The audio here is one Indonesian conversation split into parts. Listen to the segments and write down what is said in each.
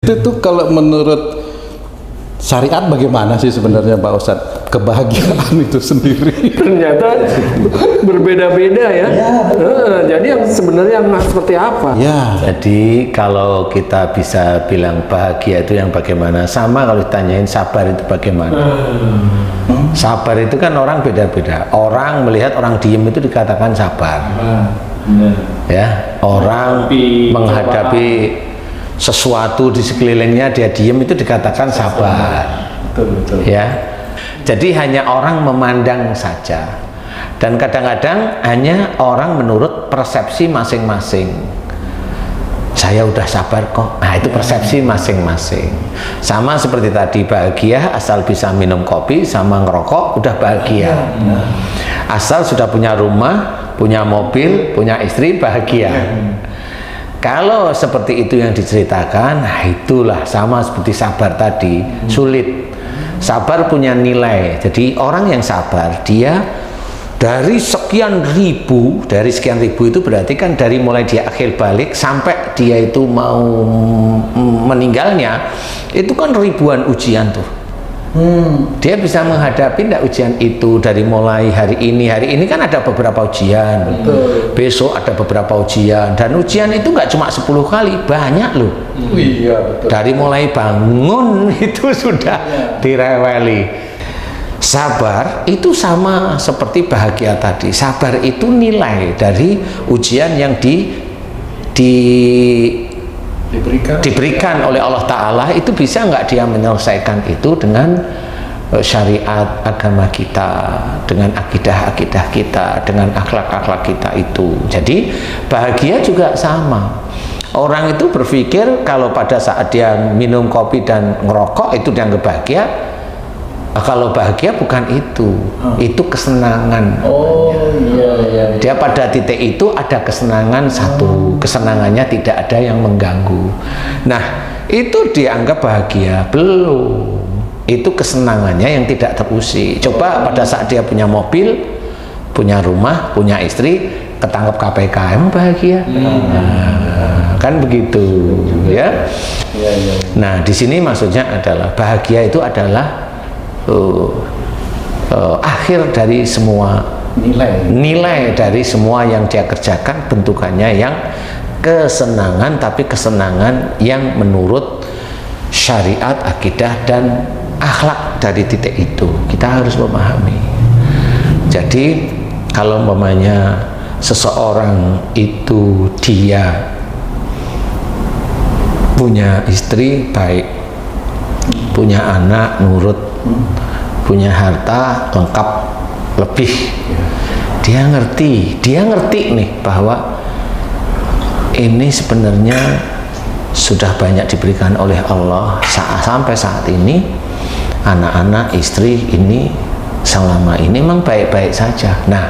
Itu tuh kalau menurut syariat bagaimana sih sebenarnya Pak Ustadz kebahagiaan itu sendiri? Ternyata berbeda-beda ya. Jadi yang sebenarnya yang seperti apa? Ya. Jadi kalau kita bisa bilang bahagia itu yang bagaimana, sama kalau ditanyain sabar itu bagaimana. Sabar itu kan orang beda-beda. Orang melihat orang diem itu dikatakan sabar. Ya, orang menghadapi sesuatu di sekelilingnya dia diem itu dikatakan sabar. Betul. Ya, jadi hanya orang memandang saja, dan kadang-kadang hanya orang menurut persepsi masing-masing. Saya udah sabar kok. Nah, itu persepsi masing-masing. Sama seperti tadi, bahagia asal bisa minum kopi sama ngerokok udah bahagia. Asal sudah punya rumah, punya mobil, punya istri, bahagia. Kalau seperti itu yang diceritakan, nah itulah sama seperti sabar tadi, sulit. Sabar punya nilai. Jadi orang yang sabar, dia dari sekian ribu itu berarti kan dari mulai dia akhir balik sampai dia itu mau meninggalnya, itu kan ribuan ujian tuh. Dia bisa menghadapi enggak ujian itu dari mulai hari ini kan ada beberapa ujian. Besok ada beberapa ujian, dan ujian itu enggak cuma 10 kali, banyak loh. Iya, betul. Dari mulai bangun itu sudah direweli. Sabar itu sama seperti bahagia tadi. Sabar itu nilai dari ujian yang diberikan oleh Allah Ta'ala. Itu bisa nggak dia menyelesaikan itu dengan syariat agama kita, dengan akidah-akidah kita, dengan akhlak-akhlak kita itu. Jadi bahagia juga sama. Orang itu berpikir kalau pada saat dia minum kopi dan ngerokok itu dianggap bahagia. Kalau bahagia bukan itu kesenangan. Iya. Dia pada titik itu ada kesenangan satu, kesenangannya tidak ada yang mengganggu. Nah, itu dianggap bahagia? Belum. Itu kesenangannya yang tidak terusik. Coba pada saat dia punya mobil, punya rumah, punya istri, ketangkep KPK, emang bahagia? Nah, kan begitu, ya. Nah, di sini maksudnya adalah bahagia itu adalah akhir dari semua nilai dari semua yang dia kerjakan, bentukannya yang kesenangan, tapi kesenangan yang menurut syariat, akidah, dan akhlak dari titik itu. Kita harus memahami. Jadi kalau umpamanya seseorang itu dia punya istri baik, punya anak nurut, punya harta lengkap lebih, dia ngerti nih bahwa ini sebenarnya sudah banyak diberikan oleh Allah. Sampai saat ini anak-anak, istri ini selama ini memang baik-baik saja. Nah,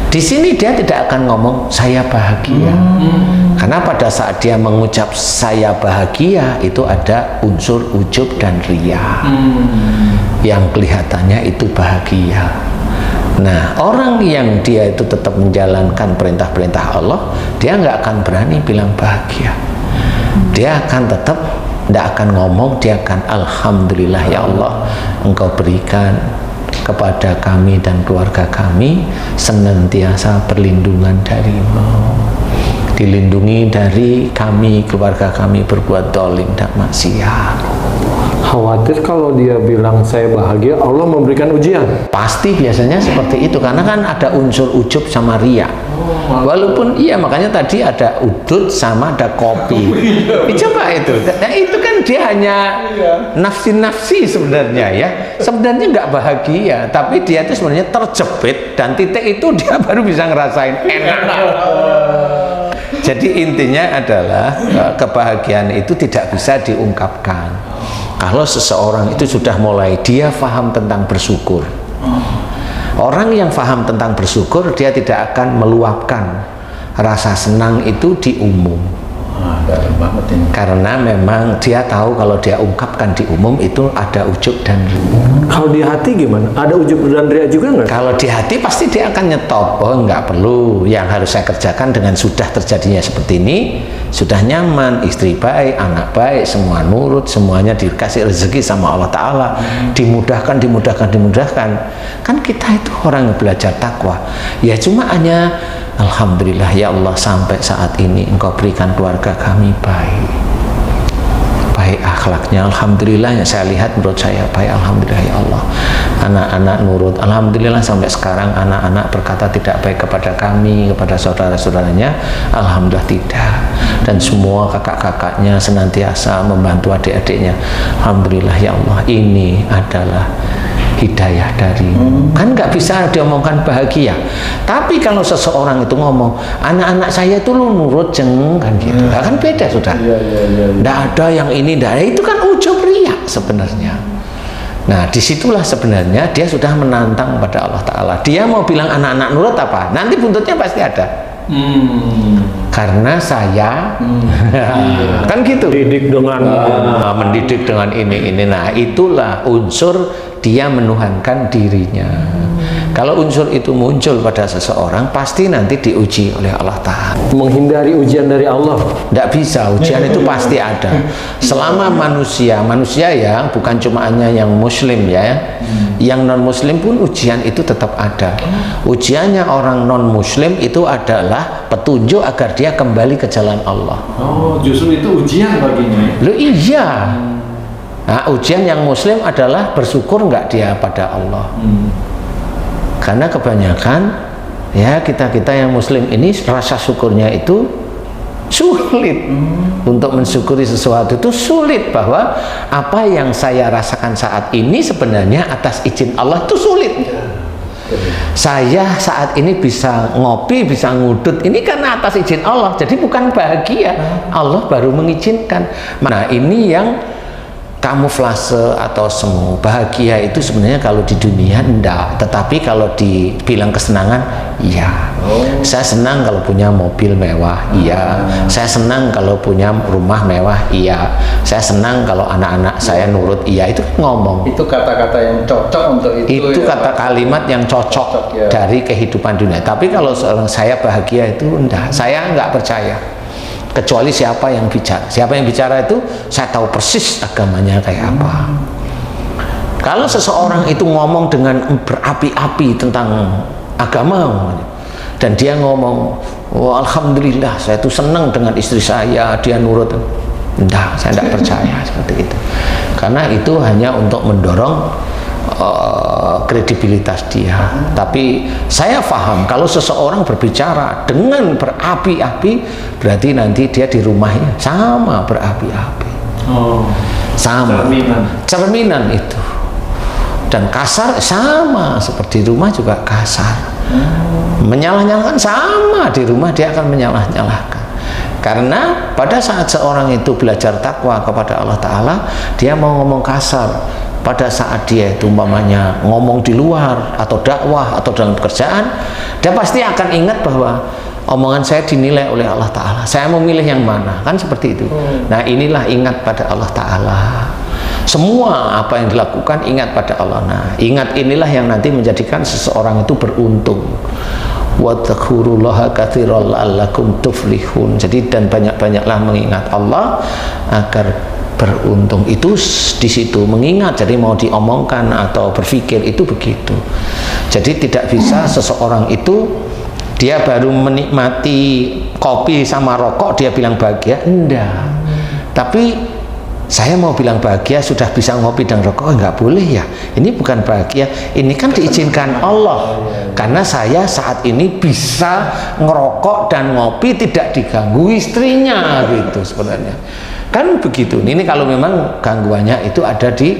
di sini dia tidak akan ngomong saya bahagia. Karena pada saat dia mengucap saya bahagia itu ada unsur ujub dan riya. Yang kelihatannya itu bahagia. Nah, orang yang dia itu tetap menjalankan perintah-perintah Allah, dia nggak akan berani bilang bahagia. Dia akan tetap tidak akan ngomong, dia akan alhamdulillah ya Allah, Engkau berikan kepada kami dan keluarga kami senantiasa perlindungan darimu, dilindungi dari kami, keluarga kami berbuat dolim dan maksiat. Khawatir kalau dia bilang saya bahagia, Allah memberikan ujian. Pasti biasanya seperti itu, karena kan ada unsur ujub sama riya. Walaupun iya, makanya tadi ada udud sama ada kopi. Coba itu. Nah, itu kan dia hanya nafsi-nafsi sebenarnya ya. Sebenarnya nggak bahagia, tapi dia itu sebenarnya terjepit, dan titik itu dia baru bisa ngerasain enak. Jadi intinya adalah kebahagiaan itu tidak bisa diungkapkan. Kalau seseorang itu sudah mulai dia faham tentang bersyukur. Orang yang faham tentang bersyukur, dia tidak akan meluapkan rasa senang itu di umum. Karena memang dia tahu kalau dia ungkapkan di umum itu ada ujub dan riya. Kalau di hati gimana? Ada ujub dan riya juga nggak? Kalau di hati pasti dia akan nyetop. Oh, nggak perlu. Yang harus saya kerjakan dengan sudah terjadinya seperti ini, sudah nyaman, istri baik, anak baik, semua nurut, semuanya dikasih rezeki sama Allah Ta'ala, dimudahkan. Kan kita itu orang yang belajar takwa. Ya cuma hanya alhamdulillah ya Allah, sampai saat ini Engkau berikan keluarga kami baik akhlaknya, alhamdulillah. Ya saya lihat menurut saya baik, alhamdulillah ya Allah. Anak-anak nurut, alhamdulillah. Sampai sekarang anak-anak berkata tidak baik kepada kami, kepada saudara-saudaranya, alhamdulillah tidak. Dan semua kakak-kakaknya senantiasa membantu adik-adiknya, alhamdulillah ya Allah. Ini adalah hidayah darimu. Kan nggak bisa diomongkan bahagia. Tapi kalau seseorang itu ngomong, anak-anak saya itu lu nurut jeng, kan gitu. Kan beda sudah. Nggak ada yang ini, nggak ada. Itu kan ujub riya sebenarnya. Nah disitulah sebenarnya dia sudah menantang pada Allah Ta'ala. Dia mau bilang anak-anak nurut apa? Nanti buntutnya pasti ada. Karena saya kan gitu. Didik dengan mendidik dengan ini. Nah itulah unsur dia menuhankan dirinya. Kalau unsur itu muncul pada seseorang, pasti nanti diuji oleh Allah Ta'ala. menghindari ujian dari Allah. Tidak bisa, ujian itu pasti ada. Selama manusia ya, bukan cuma hanya yang muslim ya, yang non muslim pun ujian itu tetap ada. Ujiannya orang non muslim itu adalah petunjuk agar dia kembali ke jalan Allah. Oh, justru itu ujian baginya. Loh iya. Nah, ujian yang muslim adalah bersyukur nggak dia pada Allah. Karena kebanyakan ya kita yang muslim ini rasa syukurnya itu sulit. Untuk mensyukuri sesuatu itu sulit, bahwa apa yang saya rasakan saat ini sebenarnya atas izin Allah itu sulit. Saya saat ini bisa ngopi, bisa ngudut, ini karena atas izin Allah, jadi bukan bahagia, Allah baru mengizinkan. Nah ini yang kamuflase atau semu. Bahagia itu sebenarnya kalau di dunia enggak, tetapi kalau dibilang kesenangan, iya. Saya senang kalau punya mobil mewah, iya. Saya senang kalau punya rumah mewah, iya. Saya senang kalau anak-anak saya nurut, iya. Itu ngomong. Itu kata-kata yang cocok untuk itu. Itu kata kalimat yang cocok ya, dari kehidupan dunia. Tapi kalau seorang saya bahagia itu enggak, saya enggak percaya. Kecuali siapa yang bicara. Siapa yang bicara itu saya tahu persis agamanya kayak apa. Kalau seseorang itu ngomong dengan berapi-api tentang agama dan dia ngomong, oh, alhamdulillah saya itu senang dengan istri saya, dia nurut, enggak, saya tidak percaya seperti itu. Karena itu hanya untuk mendorong kredibilitas dia. Tapi saya paham kalau seseorang berbicara dengan berapi-api, berarti nanti dia di rumahnya sama berapi-api. Sama cerminan itu. Dan kasar sama, seperti di rumah juga kasar. Menyalah-nyalahkan sama, di rumah dia akan menyalah-nyalahkan. Karena pada saat seorang itu belajar takwa kepada Allah Ta'ala, dia mau ngomong kasar. Pada saat dia itu umpamanya ngomong di luar atau dakwah atau dalam pekerjaan, dia pasti akan ingat bahwa omongan saya dinilai oleh Allah Ta'ala, saya memilih yang mana, kan seperti itu. Nah inilah ingat pada Allah Ta'ala. Semua apa yang dilakukan ingat pada Allah. Nah ingat inilah yang nanti menjadikan seseorang itu beruntung. Wadzakurullaha katsiran la'allakum tuflihun. Jadi dan banyak-banyaklah mengingat Allah agar beruntung. Itu di situ mengingat, jadi mau diomongkan atau berpikir itu begitu. Jadi tidak bisa seseorang itu dia baru menikmati kopi sama rokok dia bilang bahagia, enggak. Tapi saya mau bilang bahagia sudah bisa ngopi dan rokok, enggak boleh ya. Ini bukan bahagia, ini kan diizinkan Allah. Karena saya saat ini bisa ngerokok dan ngopi tidak diganggu istrinya gitu sebenarnya. Kan begitu. Ini kalau memang gangguannya itu ada di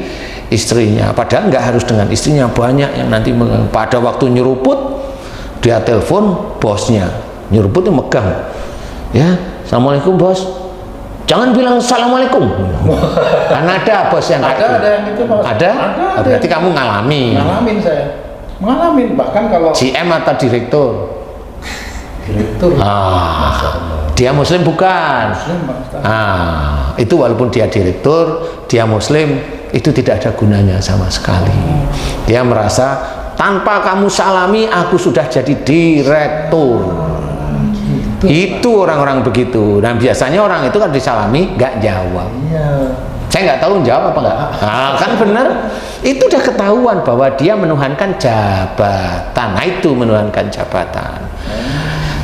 istrinya, padahal nggak harus dengan istrinya. Banyak yang nanti pada waktu nyeruput dia telepon bosnya, nyeruputnya megang ya, assalamualaikum bos, jangan bilang assalamualaikum. Karena ada bos yang ada yang itu ada. Berarti kamu ngalamin saya mengalami, bahkan kalau GM atau direktur dia muslim bukan? Itu walaupun dia direktur, dia muslim, itu tidak ada gunanya sama sekali. Dia merasa tanpa kamu salami aku sudah jadi direktur. Itu orang-orang begitu. Dan biasanya orang itu kan disalami nggak jawab. Iya. Saya nggak tahu jawab apa nggak. Nah, kan benar. Itu udah ketahuan bahwa dia menuhankan jabatan. Nah, itu menuhankan jabatan.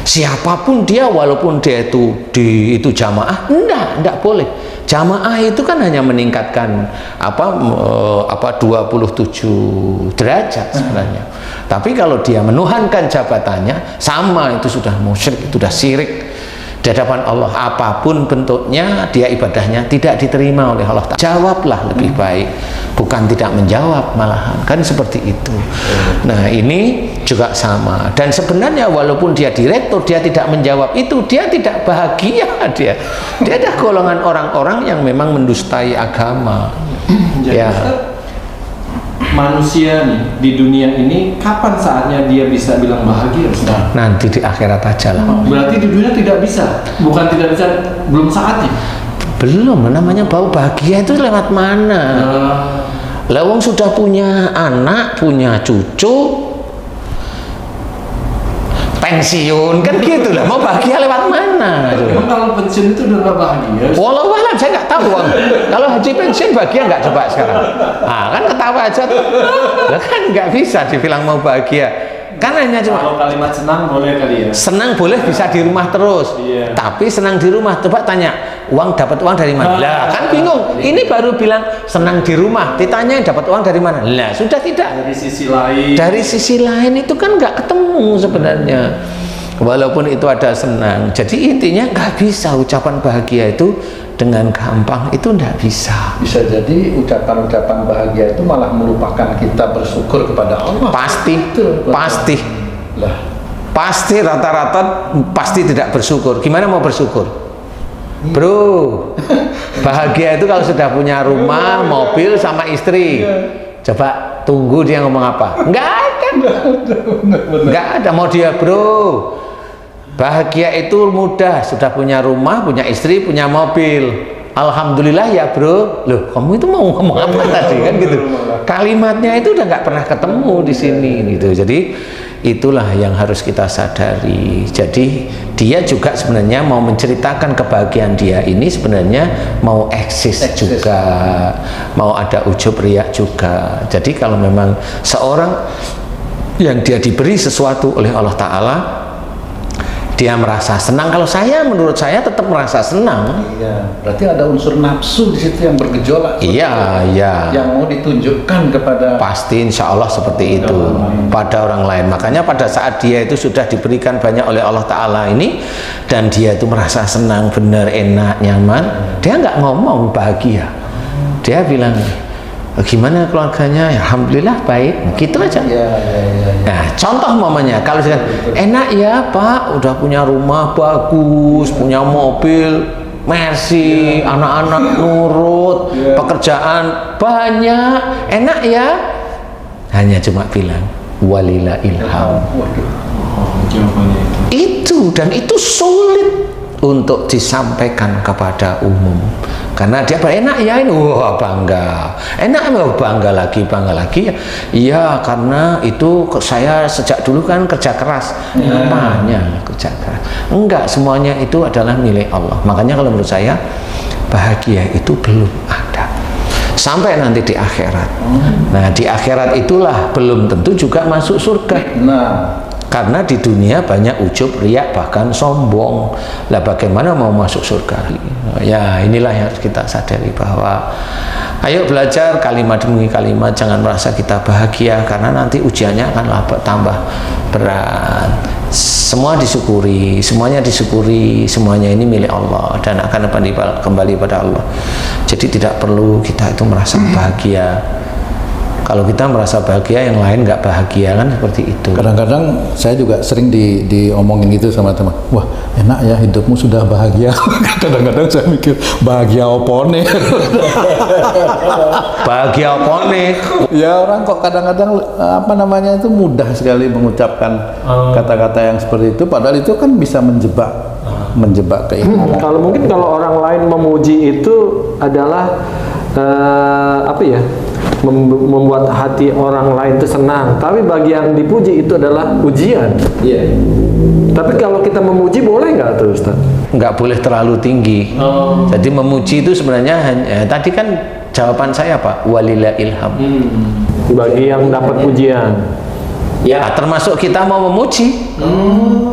Siapapun dia, walaupun dia itu jamaah, enggak boleh. Jamaah itu kan hanya meningkatkan 27 derajat sebenarnya. Tapi kalau dia menuhankan jabatannya, sama, itu sudah musyrik, itu sudah syirik di hadapan Allah. Apapun bentuknya, dia ibadahnya tidak diterima oleh Allah. Jawablah lebih baik, bukan tidak menjawab malahan, kan seperti itu. Nah, ini juga sama. Dan sebenarnya walaupun dia direktur, dia tidak menjawab itu, dia tidak bahagia. Dia ada golongan orang-orang yang memang mendustai agama. Jadi Ya. Ustaz, manusia nih di dunia ini kapan saatnya dia bisa bilang bahagia, Ustaz? Nanti di akhirat aja lah. Berarti di dunia tidak bisa, bukan tidak bisa, belum saatnya. Belum, namanya bau bahagia itu lewat mana? Lawang sudah punya anak, punya cucu, pensiun, kan gitu lah. Mau bahagia lewat mana? Emang kalau pensiun itu udah nggak bahagia? Walau alam, saya nggak tahu. Bang. Kalau haji pensiun bahagia nggak, coba sekarang? Ah, kan ketawa aja tuh. Lah kan nggak bisa dibilang mau bahagia. Kan hanya cuma Kalau kalimat senang boleh kali ya. senang boleh bisa di rumah terus. Iya. Tapi senang di rumah, coba tanya, dapat uang dari mana? Lah kan bingung. Ini baru bilang senang di rumah, ditanya dapat uang dari mana? Lah sudah tidak. Dari sisi lain. Dari sisi lain itu kan nggak ketemu sebenarnya. Walaupun itu ada senang. Jadi intinya nggak bisa ucapan bahagia itu dengan gampang, itu nggak bisa. Bisa jadi ucapan-ucapan bahagia itu malah melupakan kita bersyukur kepada Allah. Pasti, Itu, pasti, Lah, pasti rata-rata pasti tidak bersyukur. Gimana mau bersyukur? Bro, bahagia itu kalau sudah punya rumah, mobil, sama istri. Coba tunggu dia ngomong apa? Nggak ada. Nggak ada. Mau dia, bro, bahagia itu mudah, sudah punya rumah, punya istri, punya mobil. Alhamdulillah ya bro. Loh, kamu itu mau ngomong apa tadi kan gitu? Kalimatnya itu udah nggak pernah ketemu di sini gitu. Jadi itulah yang harus kita sadari. Jadi dia juga sebenarnya mau menceritakan kebahagiaan dia ini sebenarnya mau eksis juga, mau ada ujub riak juga. Jadi kalau memang seorang yang dia diberi sesuatu oleh Allah Ta'ala, dia merasa senang. Kalau saya, menurut saya tetap merasa senang. iya. Berarti ada unsur nafsu di situ yang bergejolak. Iya, iya. Yang mau ditunjukkan kepada Pasti insya Allah seperti itu pada orang lain. Makanya pada saat dia itu sudah diberikan banyak oleh Allah Ta'ala ini, dan dia itu merasa senang, benar, enak, nyaman, dia nggak ngomong bahagia. Dia bilang, gimana keluarganya? Ya, alhamdulillah baik, gitu aja. Iya. Nah, contoh momennya, kalau saya enak ya Pak, udah punya rumah bagus, punya mobil Mercy, anak-anak nurut, pekerjaan banyak, enak ya. Hanya cuma bilang walila ilham. Jawabannya itu. Dan itu sulit untuk disampaikan kepada umum. Karena dia enak ya ini, wah bangga, enak, bangga lagi. Iya, karena itu saya sejak dulu kan kerja keras. Apanya kerja keras? Enggak, semuanya itu adalah milik Allah. Makanya kalau menurut saya bahagia itu belum ada sampai nanti di akhirat. Nah, di akhirat itulah belum tentu juga masuk surga. Nah, Karena di dunia banyak ujub, riak, bahkan sombong. Lah bagaimana mau masuk surga? Ya inilah yang harus kita sadari, bahwa ayo belajar kalimat demi kalimat, jangan merasa kita bahagia, karena nanti ujiannya akan tambah berat. Semua disyukuri, semuanya disyukuri, semuanya ini milik Allah dan akan kembali pada Allah. Jadi tidak perlu kita itu merasa bahagia. Kalau kita merasa bahagia, yang lain nggak bahagia, kan seperti itu. kadang-kadang saya juga sering diomongin gitu sama teman. Wah, enak ya hidupmu sudah bahagia. Kadang-kadang saya mikir, bahagia opone. Bahagia apa nih? Ya orang kok kadang-kadang itu mudah sekali mengucapkan kata-kata yang seperti itu, padahal itu kan bisa menjebak keinginan. Kalau mungkin kalau orang lain memuji itu adalah membuat hati orang lain itu senang. Tapi bagi yang dipuji itu adalah ujian. Iya. Tapi kalau kita memuji boleh nggak tuh Ustaz? Nggak boleh terlalu tinggi. Jadi memuji itu sebenarnya tadi kan jawaban saya apa? Walillah ilham. Bagi yang dapat pujian. Ya, termasuk kita mau memuji.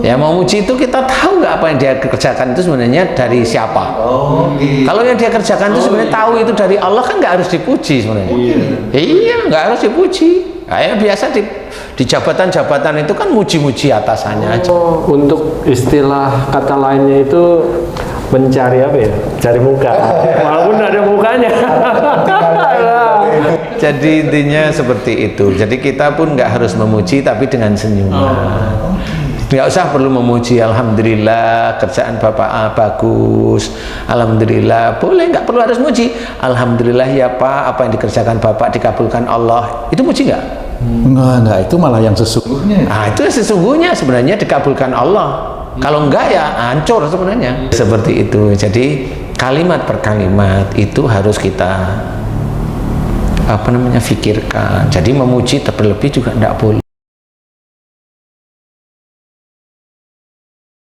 Ya, mau memuji itu kita tahu nggak apa yang dia kerjakan itu sebenarnya dari siapa. Kalau yang dia kerjakan itu sebenarnya tahu itu dari Allah, kan nggak harus dipuji sebenarnya. Iya, nggak harus dipuji. Kayak biasa di jabatan-jabatan itu kan muji-muji atasannya aja. Untuk istilah kata lainnya itu mencari apa ya? Cari muka. Walaupun ada mukanya. Jadi intinya seperti itu. Jadi kita pun nggak harus memuji, tapi dengan senyuman. Nggak usah perlu memuji. Alhamdulillah kerjaan Bapak bagus. Alhamdulillah. Boleh, nggak perlu harus muji. Alhamdulillah ya Pak, apa yang dikerjakan Bapak dikabulkan Allah. Itu muji nggak? Enggak, itu malah yang sesungguhnya. Nah, itu sesungguhnya sebenarnya dikabulkan Allah. Kalau enggak ya hancur sebenarnya. Seperti itu. Jadi kalimat per kalimat itu harus kita pikirkan. Jadi memuji terlebih juga tidak boleh.